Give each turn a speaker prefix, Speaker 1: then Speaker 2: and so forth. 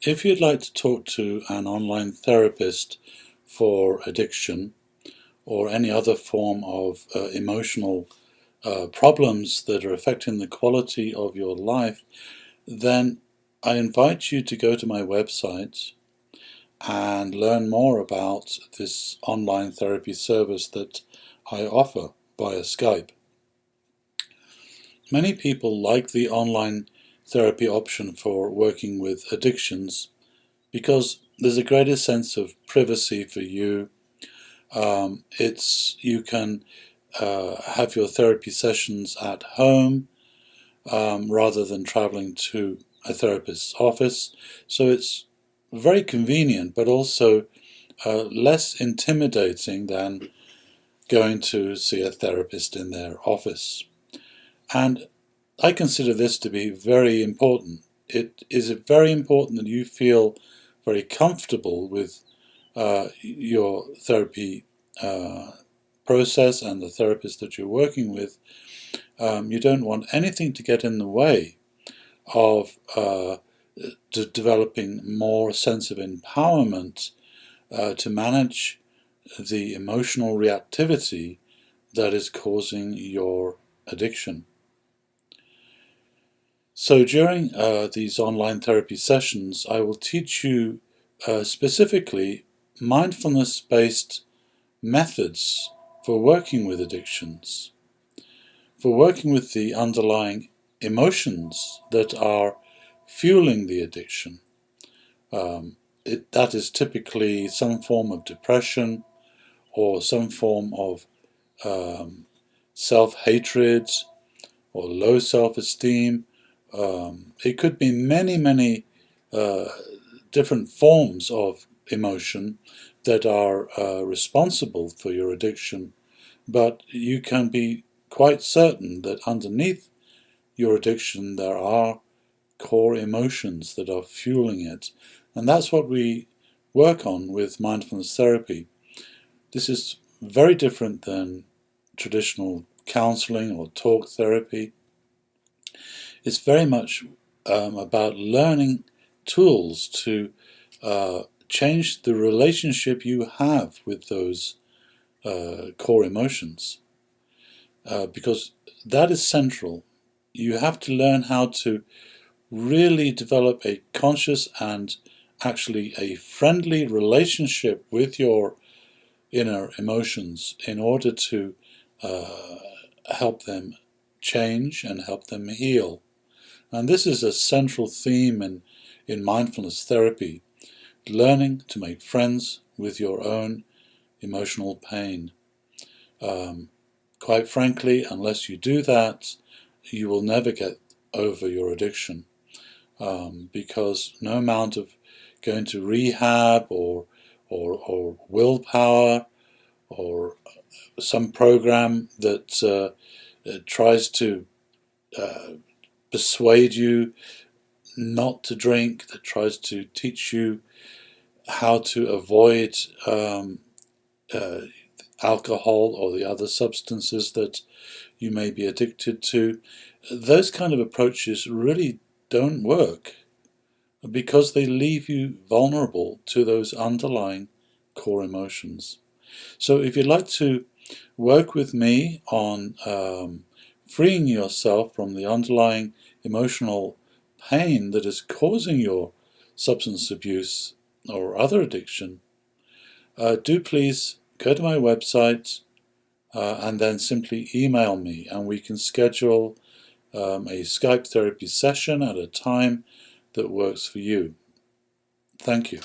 Speaker 1: If you'd like to talk to an online therapist for addiction or any other form of emotional problems that are affecting the quality of your life, then I invite you to go to my website and learn more about this online therapy service that I offer via Skype. Many people like the online therapy option for working with addictions because there's a greater sense of privacy for you. You can have your therapy sessions at home rather than traveling to a therapist's office. So it's very convenient, but also less intimidating than going to see a therapist in their office. And I consider this to be very important. It is very important that you feel very comfortable with your therapy process and the therapist that you're working with. You don't want anything to get in the way of developing more sense of empowerment to manage the emotional reactivity that is causing your addiction. So during these online therapy sessions, I will teach you specifically mindfulness-based methods for working with addictions, for working with the underlying emotions that are fueling the addiction. That is typically some form of depression or some form of self-hatred or low self-esteem. It could be many different forms of emotion that are responsible for your addiction, but you can be quite certain that underneath your addiction there are core emotions that are fueling it, and that's what we work on with mindfulness therapy. This is very different than traditional counseling or talk therapy. It's very much about learning tools to change the relationship you have with those core emotions, because that is central. You have to learn how to really develop a conscious and actually a friendly relationship with your inner emotions in order to help them change and help them heal. And this is a central theme in mindfulness therapy, learning to make friends with your own emotional pain. Quite frankly, unless you do that, you will never get over your addiction, because no amount of going to rehab or willpower or some program that tries to persuade you not to drink, that tries to teach you how to avoid alcohol or the other substances that you may be addicted to. Those kind of approaches really don't work because they leave you vulnerable to those underlying core emotions. So if you'd like to work with me on freeing yourself from the underlying emotional pain that is causing your substance abuse or other addiction, do please go to my website and then simply email me, and we can schedule a Skype therapy session at a time that works for you. Thank you.